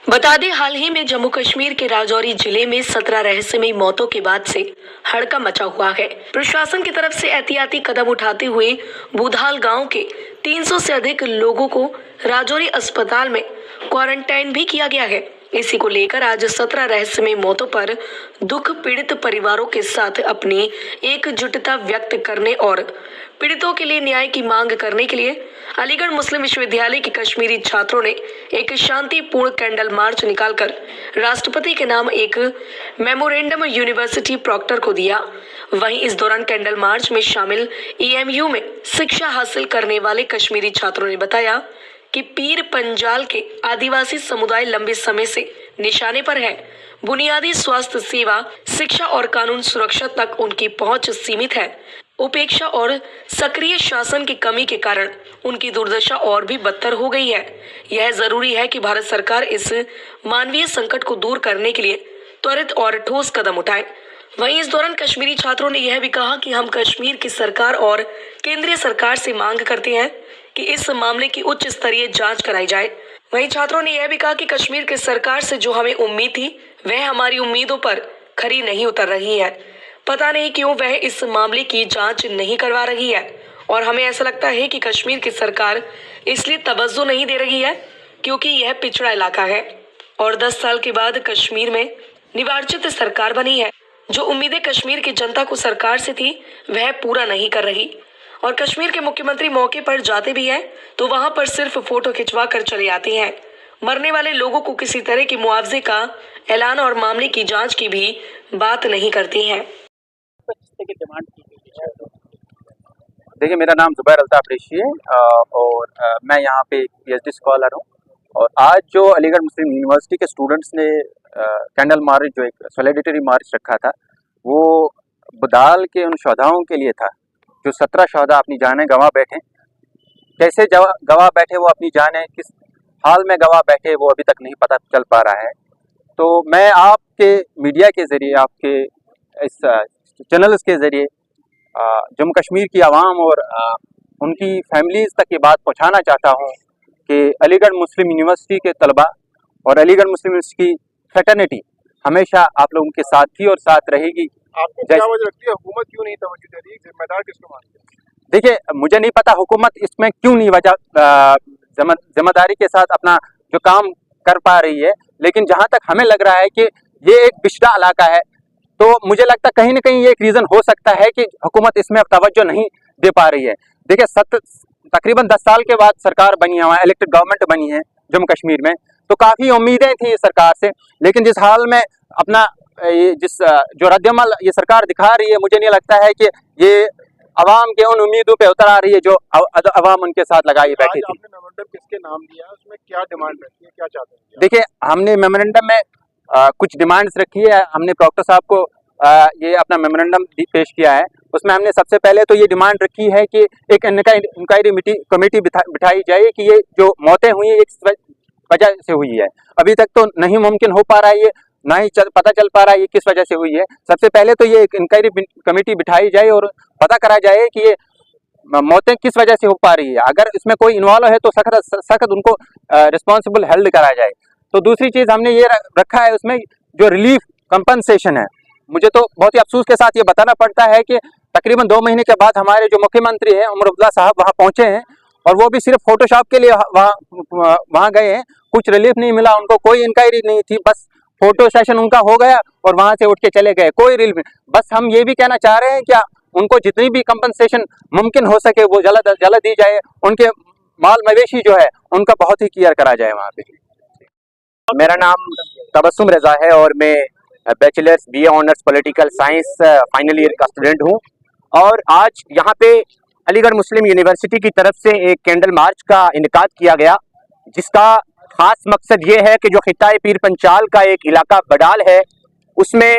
बता दें, हाल ही में जम्मू कश्मीर के राजौरी जिले में 17 रहस्यमयी मौतों के बाद से हड़कंप मचा हुआ है। प्रशासन की तरफ से एहतियाती कदम उठाते हुए बुधाल गांव के 300 से अधिक लोगों को राजौरी अस्पताल में क्वारंटाइन भी किया गया है। इसी को लेकर आज 17 रहस्यमयी मौतों पर दुख पीड़ित परिवारों के साथ अपनी एकजुटता व्यक्त करने और पीड़ितों के लिए न्याय की मांग करने के लिए अलीगढ़ मुस्लिम विश्वविद्यालय के कश्मीरी छात्रों ने एक शांतिपूर्ण कैंडल मार्च निकालकर राष्ट्रपति के नाम एक मेमोरेंडम यूनिवर्सिटी प्रॉक्टर को दिया। वहीं इस दौरान कैंडल मार्च में शामिल EMU में शिक्षा हासिल करने वाले कश्मीरी छात्रों ने बताया कि पीर पंजाल के आदिवासी समुदाय लंबे समय से निशाने पर है। बुनियादी स्वास्थ्य सेवा, शिक्षा और कानून सुरक्षा तक उनकी पहुंच सीमित है। उपेक्षा और सक्रिय शासन की कमी के कारण उनकी दुर्दशा और भी बदतर हो गई है। यह जरूरी है कि भारत सरकार इस मानवीय संकट को दूर करने के लिए त्वरित और ठोस कदम उठाए। वहीं इस दौरान कश्मीरी छात्रों ने यह भी कहा कि हम कश्मीर की सरकार और केंद्रीय सरकार से मांग करते हैं कि इस मामले की उच्च स्तरीय जांच कराई जाए। वहीं छात्रों ने यह भी कहा कि कश्मीर की सरकार से जो हमें उम्मीद थी वह हमारी उम्मीदों पर खरी नहीं उतर रही है। पता नहीं क्यों वह इस मामले की जांच नहीं करवा रही है और हमें ऐसा लगता है कि कश्मीर की सरकार इसलिए तवज्जो नहीं दे रही है क्योंकि यह पिछड़ा इलाका है और 10 साल के बाद कश्मीर में निर्वाचित सरकार बनी है। जो उम्मीदें कश्मीर की जनता को सरकार से थी वह पूरा नहीं कर रही और कश्मीर के मुख्यमंत्री मौके पर जाते भी हैं तो वहां पर सिर्फ फोटो खिंचवा कर चले आते हैं। मरने वाले लोगों को किसी तरह के मुआवजे का ऐलान और मामले की जांच की भी बात नहीं करती हैं। देखिए, मेरा नाम जुबैर अल्ताफ रेशी है और मैं यहाँ पे PhD स्कॉलर हूँ। और आज जो अलीगढ़ मुस्लिम यूनिवर्सिटी के स्टूडेंट्स ने कैंडल मार्च, जो एक सॉलिडेरिटी मार्च रखा था, वो बुधाल के उन शहदाओं के लिए था जो 17 शहदा अपनी जानें गंवा बैठे। कैसे गंवा बैठे, वो अपनी जानें किस हाल में गंवा बैठे, वो अभी तक नहीं पता चल पा रहा है। तो मैं आपके मीडिया के ज़रिए, आपके इस चैनल्स के ज़रिए जम्मू कश्मीर की आवाम और उनकी फैमिलीज़ तक ये बात पहुंचाना चाहता हूं कि अलीगढ़ मुस्लिम यूनिवर्सिटी के तलबा और अलीगढ़ मुस्लिम यूनिवर्सिटी की फ्रेटर्निटी हमेशा आप लोगों के साथ थी और साथ रहेगी। आपको क्या वजह लगती है, हुकूमत क्यों नहीं तवज्जो दे रही, जिम्मेदार किसको मानते हैं? देखिए, मुझे नहीं पता हुकूमत इसमें क्यों नहीं जिम्मेदारी के साथ अपना जो काम कर पा रही है, लेकिन जहाँ तक हमें लग रहा है कि ये एक पिछड़ा इलाका है, तो मुझे लगता है कहीं ना कहीं ये एक रीज़न हो सकता है कि हुकूमत इसमें तवज्जो नहीं दे पा रही है। देखिए, तकरीबन 10 साल के बाद सरकार बनी है, वहाँ इलेक्टेड गवर्नमेंट बनी है जम्मू कश्मीर में, तो काफ़ी उम्मीदें थी इस सरकार से। लेकिन जिस हाल में अपना जो रद्दअमल ये सरकार दिखा रही है, मुझे नहीं लगता है कि ये अवाम के उन उम्मीदों पे उतर आ रही है जो अवाम उनके साथ लगाई बैठी थी। आपने मेमोरेंडम किसके नाम दिया, उसमें क्या डिमांड रखी है, क्या चाहते हैं? देखिए, हमने मेमोरेंडम में कुछ डिमांड्स रखी है। हमने प्रॉक्टर साहब को ये अपना मेमोरेंडम पेश किया है। उसमें हमने सबसे पहले तो ये डिमांड रखी है कि एक इंक्वायरी कमेटी बिठाई जाए कि ये जो मौतें हुई एक वजह से हुई है। अभी तक तो नहीं मुमकिन हो पा रहा है, ये ना ही पता चल पा रहा है ये किस वजह से हुई है। सबसे पहले तो ये एक इंक्वायरी कमेटी बिठाई जाए और पता करा जाए कि ये मौतें किस वजह से हो पा रही है। अगर इसमें कोई इन्वॉल्व है तो सख्त उनको रिस्पॉन्सिबल हेल्ड करा जाए। तो दूसरी चीज़ हमने ये रखा है, उसमें जो रिलीफ कंपनसेशन है। मुझे तो बहुत ही अफसोस के साथ ये बताना पड़ता है कि तकरीबन 2 महीने के बाद हमारे जो मुख्यमंत्री हैं उमर अब्दुल्ला साहब वहाँ पहुँचे हैं और वो भी सिर्फ फोटोशॉप के लिए वहाँ गए हैं। कुछ रिलीफ नहीं मिला उनको, कोई इंक्वायरी नहीं थी, बस फोटो सेशन उनका हो गया और वहाँ से उठ के चले गए, कोई रिलीफ नहीं। बस हम ये भी कहना चाह रहे हैं कि उनको जितनी भी कंपनसेशन मुमकिन हो सके वो जल्द दी जाए। उनके माल मवेशी जो है उनका बहुत ही केयर करा जाए वहाँ पे। मेरा नाम तबस्सुम रज़ा है और मैं bachelors BA honours political science final year का स्टूडेंट हूँ। और आज यहाँ पे अलीगढ़ मुस्लिम यूनिवर्सिटी की तरफ से एक कैंडल मार्च का इनेकाद किया गया, जिसका खास मकसद ये है कि जो खित्ता पीर पंचाल का एक इलाका बडाल है, उसमें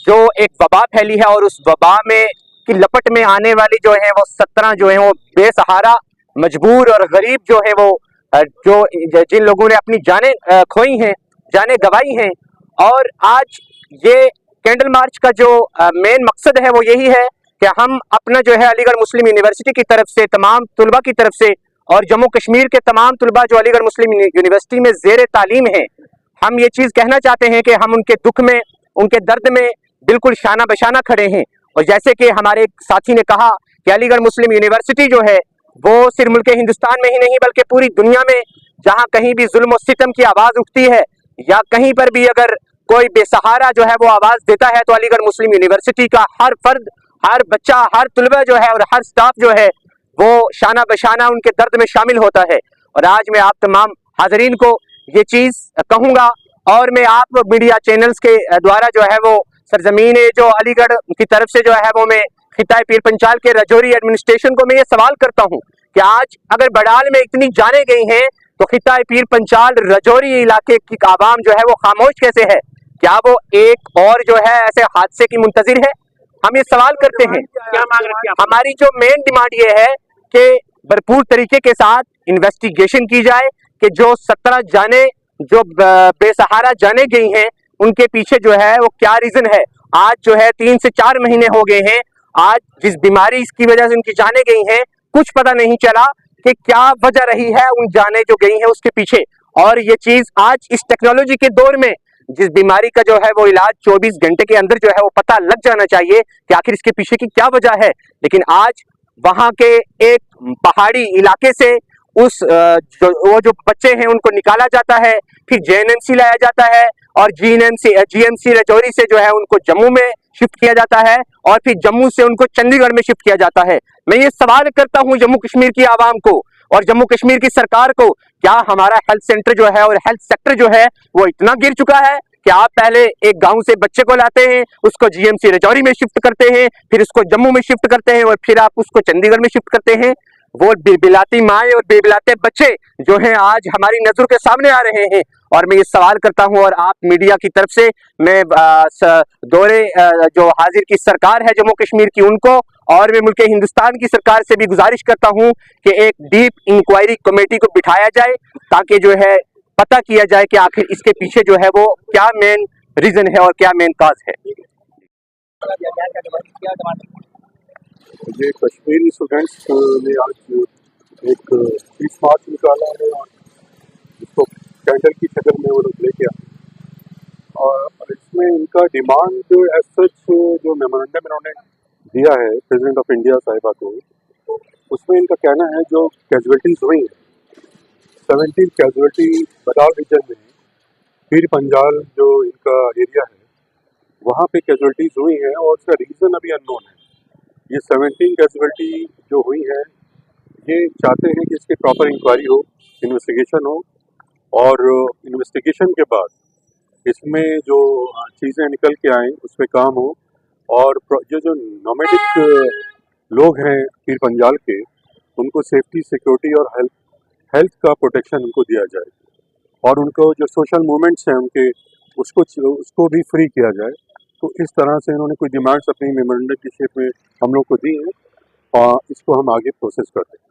जो एक वबा फैली है और उस वबा में की लपट में आने वाली जो है वो 17 जो है वो बेसहारा, मजबूर और गरीब जो है वो जो जिन लोगों ने अपनी जानें खोई हैं, जानें गंवाई हैं। और आज ये कैंडल मार्च का जो मेन मकसद है वो यही है कि हम अपना जो है अलीगढ़ मुस्लिम यूनिवर्सिटी की तरफ से, तमाम तुलबा की तरफ से और जम्मू कश्मीर के तमाम तुलबा जो अलीगढ़ मुस्लिम यूनिवर्सिटी में ज़ेर तालीम हैं, हम ये चीज कहना चाहते हैं कि हम उनके दुख में, उनके दर्द में बिल्कुल शाना बशाना खड़े हैं। और जैसे कि हमारे एक साथी ने कहा कि अलीगढ़ मुस्लिम यूनिवर्सिटी जो है वो सिर्फ मुल्क हिंदुस्तान में ही नहीं बल्कि पूरी दुनिया में जहां कहीं भी जुल्म और सितम की आवाज उठती है या कहीं पर भी अगर कोई बेसहारा जो है वो आवाज देता है तो अलीगढ़ मुस्लिम यूनिवर्सिटी का हर फर्द, हर बच्चा, हर तलबा जो है और हर स्टाफ जो है वो शाना बशाना उनके दर्द में शामिल होता है। और आज मैं आप तमाम हाजरीन को ये चीज कहूंगा और मैं आप मीडिया चैनल्स के द्वारा जो है वो सरजमीन जो अलीगढ़ की तरफ से जो है वो मैं खिताए पीर पंचाल के रजौरी एडमिनिस्ट्रेशन को मैं ये सवाल करता हूँ कि आज अगर बड़ाल में इतनी जाने गई हैं तो खिताए पीर पंचाल रजौरी इलाके की आवाम जो है वो खामोश कैसे है? क्या वो एक और जो है ऐसे हादसे की मुंतजिर है? हम ये सवाल करते हैं। क्या मांग रहे हैं? हमारी जो मेन डिमांड ये है कि भरपूर तरीके के साथ इन्वेस्टिगेशन की जाए कि जो 17 जाने जो बेसहारा जाने गई हैं उनके पीछे जो है वो क्या रीजन है। आज जो है 3 से 4 महीने हो गए हैं, आज जिस बीमारी की वजह से उनकी जाने गई हैं कुछ पता नहीं चला कि क्या वजह रही है उन जाने जो गई हैं उसके पीछे। और ये चीज आज इस टेक्नोलॉजी के दौर में जिस बीमारी का जो है वो इलाज 24 घंटे के अंदर जो है वो पता लग जाना चाहिए कि आखिर इसके पीछे की क्या वजह है, लेकिन आज वहां के एक पहाड़ी इलाके से वो जो बच्चे हैं उनको निकाला जाता है, फिर जेएनएमसी लाया जाता है और जीएमसी रजौरी से जो है उनको जम्मू में शिफ्ट किया जाता है और फिर जम्मू से उनको चंडीगढ़ में शिफ्ट किया जाता है। मैं ये सवाल करता हूं जम्मू कश्मीर की आवाम को और जम्मू कश्मीर की सरकार को, क्या हमारा हेल्थ सेंटर जो है और हेल्थ सेक्टर जो है वो इतना गिर चुका है कि आप पहले एक गांव से बच्चे को लाते हैं, उसको जीएमसी रजौरी में शिफ्ट करते हैं, फिर उसको जम्मू में शिफ्ट करते हैं और फिर आप उसको चंडीगढ़ में शिफ्ट करते हैं। वो बेबिलाती माएँ और बेबिलाते बच्चे जो हैं आज हमारी नजरों के सामने आ रहे हैं। और मैं ये सवाल करता हूं और आप मीडिया की तरफ से मैं दौरे जो हाजिर की सरकार है जम्मू कश्मीर की उनको और मैं मुल्क हिंदुस्तान की सरकार से भी गुजारिश करता हूं कि एक डीप इंक्वायरी कमेटी को बिठाया जाए ताकि जो है पता किया जाए कि आखिर इसके पीछे जो है वो क्या मेन रीजन है और क्या मेन काज है। ये कश्मीरी स्टूडेंट्स ने आज एक पीस मार्च निकाला है और इसको कैंडल की शक्ल में वो लोग लेके आए और इसमें इनका डिमांड जो एज सच जो मेमोरेंडम इन्होंने दिया है प्रेसिडेंट ऑफ इंडिया साहिबा को, उसमें इनका कहना है जो कैजुअल्टीज हुई हैं 17 कैजुअल्टी बदाल रीजन में पीर पंजाल जो इनका एरिया है वहाँ पे कैजुअल्टीज हुई हैं और उसका रीज़न अभी अननोन है। ये 17 कैजुअल्टी जो हुई है ये चाहते हैं कि इसकी प्रॉपर इंक्वायरी हो, इन्वेस्टिगेशन हो और इन्वेस्टिगेशन के बाद इसमें जो चीज़ें निकल के आएँ उस पर काम हो और जो नॉमेडिक लोग हैं पीर पंजाल के उनको सेफ्टी, सिक्योरिटी और हेल्थ का प्रोटेक्शन उनको दिया जाए और उनको जो सोशल मूवमेंट्स हैं उनके उसको भी फ्री किया जाए। तो इस तरह से इन्होंने कोई डिमांड्स अपनी मेमोरेंडम की शेप में हम लोग को दी हैं और इसको हम आगे प्रोसेस करते हैं।